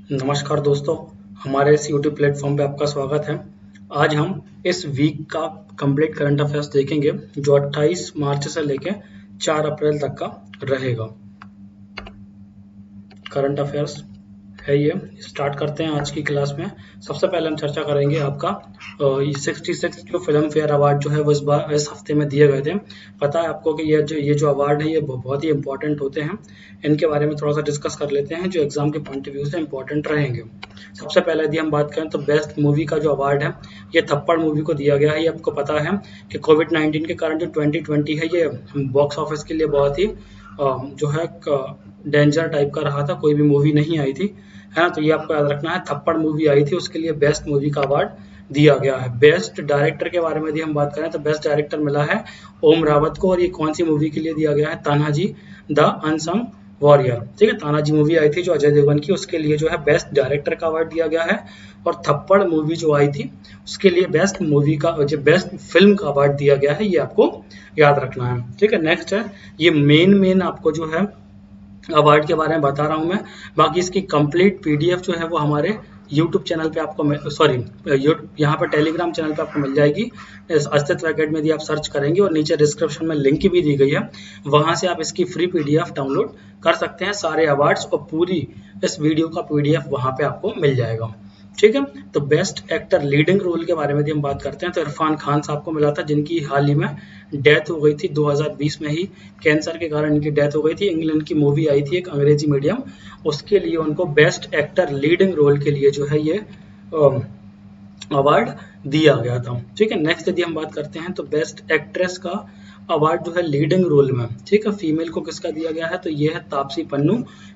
नमस्कार दोस्तों, हमारे इस YouTube प्लेटफॉर्म पे आपका स्वागत है। आज हम इस वीक का कंप्लीट करंट अफेयर्स देखेंगे जो 28 मार्च से लेके 4 अप्रैल तक का रहेगा। करंट अफेयर्स है ये। स्टार्ट करते हैं आज की क्लास में। सबसे पहले हम चर्चा करेंगे आपका 66 जो फिल्म फेयर अवार्ड जो है वो इस हफ्ते में दिए गए थे। पता है आपको कि ये जो अवार्ड है ये बहुत ही इंपॉर्टेंट होते हैं। इनके बारे में थोड़ा सा डिस्कस कर लेते हैं जो एग्जाम के पॉइंट ऑफ व्यू से इंपॉर्टेंट रहेंगे। सबसे पहले यदि हम बात करें तो बेस्ट मूवी का जो अवार्ड है ये थप्पड़ मूवी को दिया गया है। ये आपको पता है कि कोविड-19 के कारण जो 2020 है ये बॉक्स ऑफिस के लिए बहुत ही जो है डेंजर टाइप का रहा था। कोई भी मूवी नहीं आई थी, है ना। तो ये आपको याद रखना है। थप्पड़ मूवी आई थी, उसके लिए बेस्ट मूवी का अवार्ड दिया गया है। बेस्ट डायरेक्टर के बारे में यदि हम बात करें तो बेस्ट डायरेक्टर मिला है ओम रावत को। और ये कौन सी मूवी के लिए दिया गया है? Tanaji the unsung warrior. ठीक है, तानाजी मूवी आई थी जो अजय देवगन की, उसके लिए जो है बेस्ट डायरेक्टर का अवार्ड दिया गया है। और थप्पड़ मूवी जो आई थी उसके लिए बेस्ट मूवी का जो बेस्ट फिल्म का अवार्ड दिया गया है। ये आपको याद रखना है। ठीक है, नेक्स्ट है ये मेन आपको जो है अवार्ड के बारे में बता रहा हूं मैं। बाकी इसकी कंप्लीट पीडीएफ जो है वो हमारे यूट्यूब चैनल पे आपको यहाँ पर टेलीग्राम चैनल पे आपको मिल जाएगी। इस अस्तित्व एकेडमी यदि आप सर्च करेंगे और नीचे डिस्क्रिप्शन में लिंक भी दी गई है, वहां से आप इसकी फ्री पीडीएफ डाउनलोड कर सकते हैं। सारे अवार्ड्स और पूरी इस वीडियो का पीडीएफ वहां पे आपको मिल जाएगा। ठीक है, तो बेस्ट एक्टर लीडिंग रोल के बारे में यदि हम बात करते हैं तो इरफान खान साहब को मिला था, जिनकी हाल ही में डेथ हो गई थी। 2020 में ही कैंसर के कारण इनकी डेथ हो गई थी। इंग्लैंड की मूवी आई थी एक अंग्रेजी मीडियम, उसके लिए उनको बेस्ट एक्टर लीडिंग रोल के लिए जो है ये अवार्ड दिया गया था। ठीक है, नेक्स्ट यदि हम बात करते हैं तो बेस्ट एक्ट्रेस का अवार्ड जो है लीडिंग रोल में, ठीक है, फीमेल को किसका दिया गया है? तो ये है तापसी पन्नू।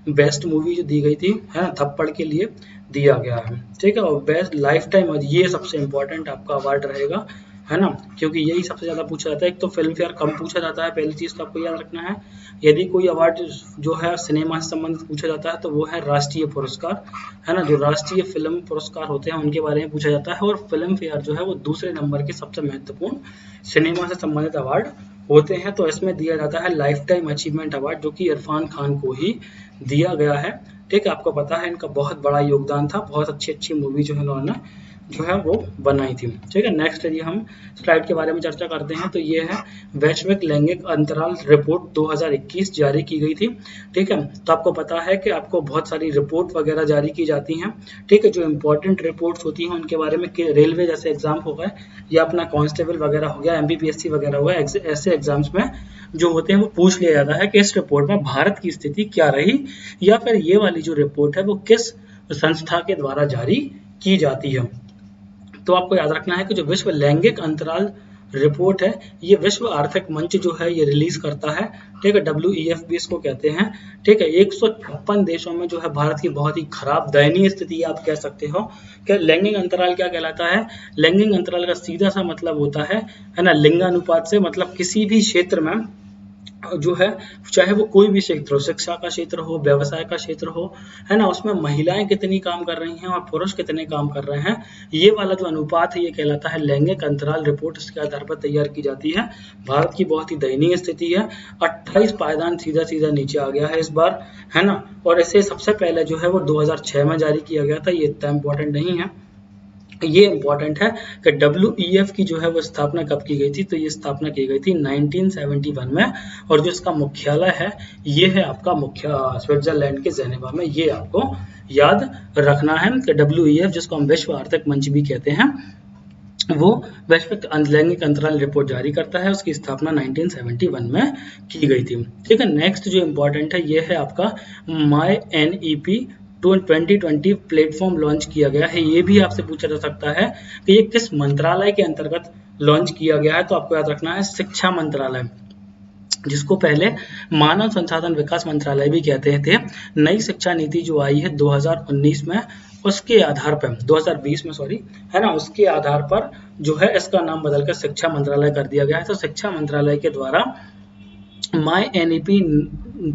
बेस्ट मूवी जो दी गई थी, है ना, थप्पड़ के लिए दिया गया है। ठीक है, और बेस्ट लाइफ टाइम, ये सबसे इम्पोर्टेंट आपका अवार्ड रहेगा, है ना, क्योंकि यही सबसे ज्यादा पूछा जाता है। एक तो फिल्म फेयर कम पूछा जाता है, पहली चीज तो आपको याद रखना है। यदि कोई अवार्ड जो है सिनेमा से संबंधित पूछा जाता है तो वो है राष्ट्रीय पुरस्कार, है ना। जो राष्ट्रीय फिल्म पुरस्कार होते हैं उनके बारे में पूछा जाता है। और फिल्म फेयर जो है वो दूसरे नंबर के सबसे महत्वपूर्ण सिनेमा से संबंधित अवार्ड होते हैं। तो इसमें दिया जाता है लाइफ टाइम अचीवमेंट अवार्ड, जो कि इरफान खान को ही दिया गया है। ठीक है, आपको पता है इनका बहुत बड़ा योगदान था, बहुत अच्छी मूवी जो है इन्होंने जो है वो बनाई थी। ठीक है, नेक्स्ट यदि हम स्लाइड के बारे में चर्चा करते हैं तो ये है वैश्विक लैंगिक अंतराल रिपोर्ट 2021 जारी की गई थी। ठीक है, तो आपको पता है कि आपको बहुत सारी रिपोर्ट वगैरह जारी की जाती हैं। ठीक है, जो इंपॉर्टेंट रिपोर्ट्स होती हैं उनके बारे में, रेलवे जैसे एग्जाम हो गए या अपना कांस्टेबल वगैरह हो गया, एमपीपीएससी वगैरह हुआ, ऐसे एग्जाम्स में जो होते हैं वो पूछ लिया जाता है कि इस रिपोर्ट में भारत की स्थिति क्या रही, या फिर ये वाली जो रिपोर्ट है वो किस संस्था के द्वारा जारी की जाती है। तो आपको याद रखना है कि जो विश्व लैंगिक अंतराल रिपोर्ट है ये विश्व आर्थिक मंच जो है ये रिलीज करता है। ठीक है, WEF भी इसको कहते हैं। ठीक है, 156 देशों में जो है भारत की बहुत ही खराब दयनीय स्थिति आप कह सकते हो। क्या लैंगिक अंतराल क्या कहलाता है? लैंगिक अंतराल का सीधा सा मतलब होता है ना, लिंगानुपात से, मतलब किसी भी क्षेत्र में जो है, चाहे वो कोई भी क्षेत्र हो, शिक्षा का क्षेत्र हो, व्यवसाय का क्षेत्र हो, है ना, उसमें महिलाएं कितनी काम कर रही हैं और पुरुष कितने काम कर रहे हैं, ये वाला जो अनुपात है ये कहलाता है लैंगिक अंतराल रिपोर्ट। इसके आधार पर तैयार की जाती है। भारत की बहुत ही दयनीय स्थिति है। 28 पायदान सीधा नीचे आ गया है इस बार, है ना। और इसे सबसे पहले जो है वो 2006 में जारी किया गया था। ये इतना इम्पोर्टेंट नहीं है, ये इम्पोर्टेंट है कि WEF की जो है वो स्थापना कब की गई थी? तो ये स्थापना की गई थी 1971 में। और जो इसका मुख्यालय है ये है आपका स्विट्जरलैंड के जेनेवा में। ये आपको याद रखना है कि WEF, जिसको हम विश्व आर्थिक मंच भी कहते हैं, वो वैश्विक लैंगिक अंतराल रिपोर्ट जारी करता है। उसकी स्थापना 1971 में की गई थी। ठीक है, नेक्स्ट जो इम्पोर्टेंट है ये है आपका MyNEP 2020 प्लेटफॉर्म लॉन्च किया गया है। ये भी आपसे पूछा जा सकता है कि ये किस मंत्रालय के अंतर्गत लॉन्च किया गया है? तो आपको याद रखना है शिक्षा मंत्रालय, जिसको पहले मानव संसाधन विकास मंत्रालय भी कहते थे। नई शिक्षा नीति जो आई है 2019 में, उसके आधार पर 2020 में सॉरी, है ना, उसके आधार पर जो है इसका नाम बदलकर शिक्षा मंत्रालय कर दिया गया है। तो शिक्षा मंत्रालय के द्वारा MyNEP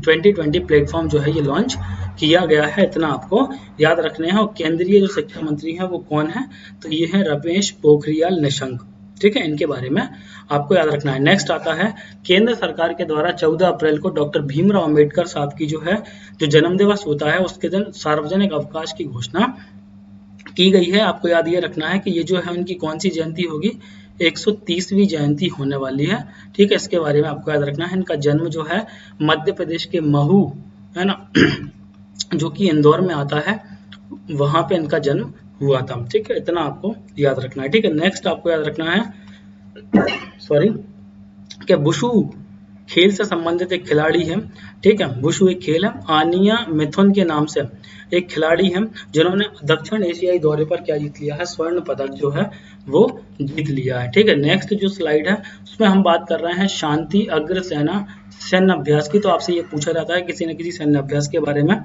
2020 प्लेटफॉर्म जो है ये लॉन्च किया गया है। इतना आपको याद रखने हैं। और केंद्रीय जो शिक्षा मंत्री हैं वो कौन है? तो ये है रमेश पोखरियाल निशंक। ठीक है, इनके बारे में आपको याद रखना है। नेक्स्ट आता है केंद्र सरकार के द्वारा 14 अप्रैल को डॉक्टर भीमराव अंबेडकर साहब की जो है जो जन्म दिवस होता है उसके दिन सार्वजनिक अवकाश की घोषणा की गई है। आपको याद ये रखना है कि ये जो है उनकी कौन सी जयंती होगी, 130वीं जयंती होने वाली है। ठीक है, इसके बारे में आपको याद रखना है। इनका जन्म जो है मध्य प्रदेश के महू, है ना, जो कि इंदौर में आता है, वहां पे इनका जन्म हुआ था। ठीक है, इतना आपको याद रखना है। ठीक है, नेक्स्ट आपको याद रखना है सॉरी कि वुशु खेल से संबंधित एक खिलाड़ी है। ठीक है, वुशु एक खेल है। आनिया मिथुन के नाम से एक खिलाड़ी है जिन्होंने दक्षिण एशियाई दौरे पर क्या जीत लिया है, स्वर्ण पदक जो है वो जीत लिया है। ठीक है, नेक्स्ट जो स्लाइड है उसमें हम बात कर रहे हैं शांति अग्रसेना सैन्य अभ्यास की। तो आपसे ये पूछा जाता है किसी न किसी सैन्य अभ्यास के बारे में,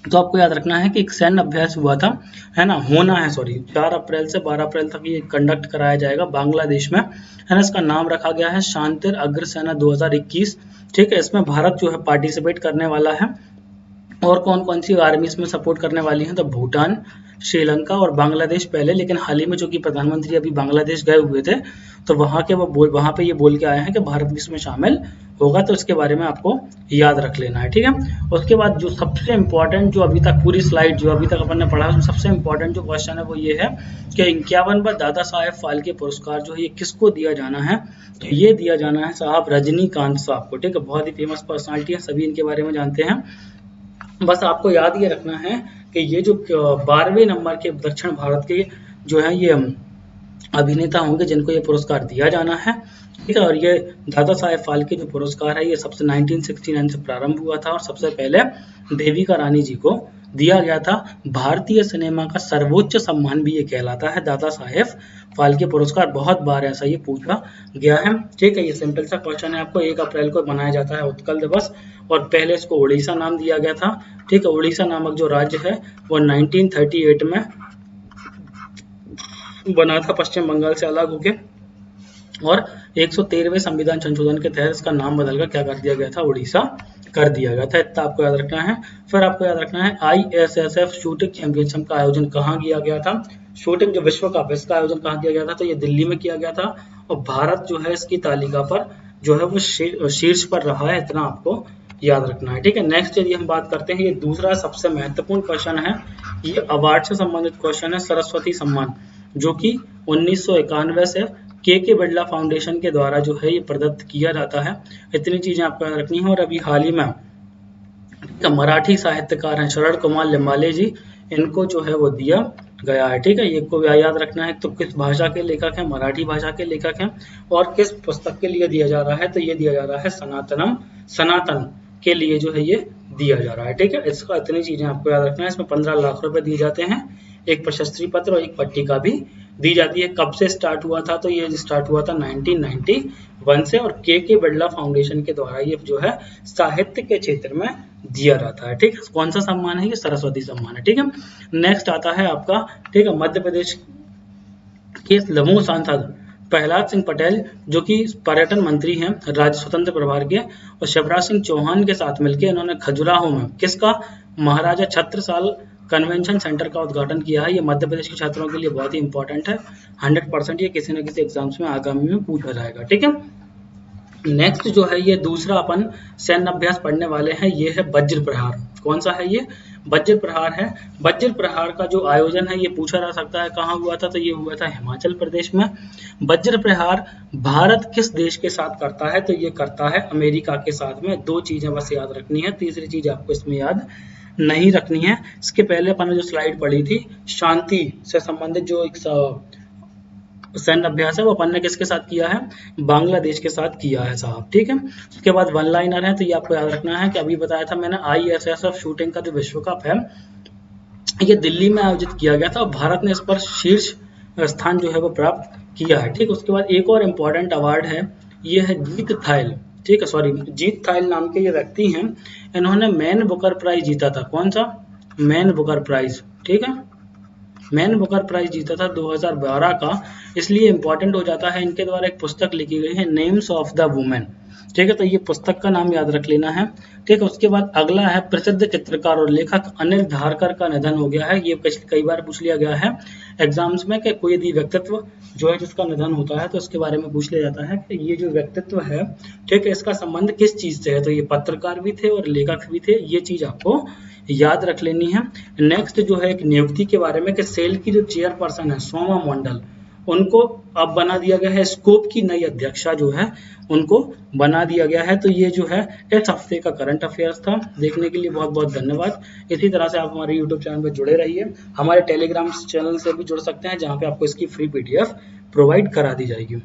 तो आपको याद रखना है कि एक सैन्य अभ्यास हुआ था, है ना, होना है सॉरी 4 अप्रैल से 12 अप्रैल तक ये कंडक्ट कराया जाएगा बांग्लादेश में, है ना। इसका नाम रखा गया है शांतिर अग्रसेना 2021। ठीक है, इसमें भारत जो है पार्टिसिपेट करने वाला है। और कौन कौन सी आर्मी इसमें सपोर्ट करने वाली हैं, तो भूटान, श्रीलंका और बांग्लादेश पहले, लेकिन हाल ही में जो कि प्रधानमंत्री अभी बांग्लादेश गए हुए थे तो वहां पे ये बोल के आए हैं कि भारत भी इसमें शामिल होगा, तो इसके बारे में आपको याद रख लेना है। ठीक है, उसके बाद जो सबसे इम्पोर्टेंट जो अभी तक पूरी स्लाइड जो अभी तक अपन ने पढ़ा, सबसे इम्पोर्टेंट जो क्वेश्चन है वो ये है कि 51वां दादा साहेब फाल्के पुरस्कार जो है ये किसको दिया जाना है, तो ये दिया जाना है साहब रजनीकांत साहब को। ठीक है, बहुत ही फेमस पर्सनालिटी है, सभी इनके बारे में जानते हैं। बस आपको याद ये रखना है कि ये जो 12वें नंबर के दक्षिण भारत के जो है ये अभिनेता होंगे जिनको ये पुरस्कार दिया जाना है। ठीक है, और ये दादा साहेब फाल्के जो पुरस्कार है ये सबसे 1969 से प्रारंभ हुआ था और सबसे पहले देविका रानी जी को दिया गया था। भारतीय सिनेमा का सर्वोच्च सम्मान भी ये कहलाता है दादा साहेब फाल्के पुरस्कार। बहुत बार ऐसा ये पूछा गया है। ठीक है, ये सिंपल सा क्वेश्चन है आपको। 1 अप्रैल को मनाया जाता है उत्कल दिवस और पहले इसको उड़ीसा नाम दिया गया था। ठीक है, उड़ीसा नामक जो राज्य है वो 1938 में बना था पश्चिम बंगाल से अलग होके, और 113वें संविधान संशोधन के तहत इसका नाम बदलकर क्या कर दिया गया था, उड़ीसा कर दिया गया था। इतना आपको याद रखना है। फिर आपको याद रखना है ISSF शूटिंग चैंपियनशिप का आयोजन कहाँ किया गया था, शूटिंग जो विश्व कप इसका आयोजन कहाँ किया गया था, तो ये दिल्ली में किया गया था और भारत जो है इसकी तालिका पर जो है वो शीर्ष पर रहा है। इतना आपको याद रखना है। ठीक है, नेक्स्ट यदि हम बात करते हैं, ये दूसरा सबसे महत्वपूर्ण क्वेश्चन है, ये अवार्ड से संबंधित क्वेश्चन है, सरस्वती सम्मान, जो कि 1991 से के बिरला फाउंडेशन के द्वारा जो है ये प्रदत्त किया जाता है। इतनी चीजें आपको याद रखनी है। और अभी हाल ही में मराठी साहित्यकार हैं शरद कुमार लिम्बाले जी, इनको जो है वो दिया गया है। ठीक है, ये को याद रखना है। तो किस भाषा के लेखक हैं, मराठी भाषा के लेखक हैं, और किस पुस्तक के लिए दिया जा रहा है, तो ये दिया जा रहा है सनातन के लिए जो है ये दिया जा रहा है। ठीक है, इसका इतनी चीजें आपको याद रखना है। इसमें 15 लाख रुपए दिए जाते हैं, एक प्रशस्ति पत्र और एक पट्टिका भी दी जाती है। कब से स्टार्ट हुआ था, तो ये स्टार्ट हुआ था 1991 से, और के बिरला फाउंडेशन के द्वारा ये जो है साहित्य के क्षेत्र में दिया जाता है। ठीक है, कौन सा सम्मान है, ये सरस्वती सम्मान है। ठीक है, नेक्स्ट आता है आपका, ठीक है, मध्य प्रदेश के लमू सांसद प्रहलाद सिंह पटेल जो कि पर्यटन मंत्री हैं राज्य स्वतंत्र प्रभार के, और शिवराज सिंह चौहान के साथ मिलकर इन्होंने खजुराहो में किसका, महाराजा छत्रसाल कन्वेंशन सेंटर का उद्घाटन किया है। ये मध्य प्रदेश के छात्रों के लिए बहुत ही इंपॉर्टेंट है, 100% ये किसी न किसी एग्जाम्स में आगामी में पूछा जाएगा। ठीक है, नेक्स्ट जो है ये दूसरा अपन सैन्य अभ्यास पढ़ने वाले हैं, ये है वज्र प्रहार। कौन सा है ये, वज्र प्रहार है। वज्र प्रहार का जो आयोजन है ये पूछा जा सकता है कहाँ हुआ था, तो ये हुआ था हिमाचल प्रदेश में। वज्र प्रहार भारत किस देश के साथ करता है, तो ये करता है अमेरिका के साथ में। 2 चीजें बस याद रखनी है, तीसरी चीज आपको इसमें याद नहीं रखनी है। इसके पहले अपन ने जो स्लाइड पढ़ी थी शांति से संबंधित जो एक सैन्य अभ्यास है वो अपन ने किसके साथ किया है, बांग्लादेश के साथ किया है साहब। ठीक है, उसके बाद वन लाइनर है, तो ये आपको याद रखना है कि अभी बताया था मैंने ISSF शूटिंग का जो विश्व कप है ये दिल्ली में आयोजित किया गया था और भारत ने इस पर शीर्ष स्थान जो है वो प्राप्त किया है। ठीक, उसके बाद एक और इम्पोर्टेंट अवार्ड है, ये है जीत थाइल। ठीक है, सॉरी जीत थाइल नाम के ये व्यक्ति हैं, इन्होंने मैन बुकर प्राइज जीता था। कौन सा, मैन बुकर प्राइज। ठीक है, मैन बुकर प्राइज जीता था 2012 का, इसलिए इंपॉर्टेंट हो जाता है। इनके द्वारा एक पुस्तक लिखी गई है नेम्स ऑफ द वुमेन। ठीक है, तो ये पुस्तक का नाम याद रख लेना है। ठीक है, उसके बाद अगला है प्रसिद्ध चित्रकार और लेखक अनिल धारकर का निधन हो गया है। ये कई बार पूछ लिया गया है एग्जाम्स में कि कोई यदि व्यक्तित्व जो है जिसका निधन होता है तो इसके बारे में पूछ लिया जाता है कि ये जो व्यक्तित्व है, ठीक है, इसका संबंध किस चीज से है। तो ये पत्रकार भी थे और लेखक भी थे, ये चीज आपको याद रख लेनी है। नेक्स्ट जो है एक नियुक्ति के बारे में कि सेल की जो चेयरपर्सन है सोमा मंडल, उनको अब बना दिया गया है, स्कोप की नई अध्यक्षा जो है उनको बना दिया गया है। तो ये जो है इस हफ्ते का करंट अफेयर्स था। देखने के लिए बहुत बहुत धन्यवाद। इसी तरह से आप हमारे यूट्यूब चैनल पर जुड़े रहिए। हमारे टेलीग्राम चैनल से भी जुड़ सकते हैं जहाँ पे आपको इसकी फ्री PDF प्रोवाइड करा दी जाएगी।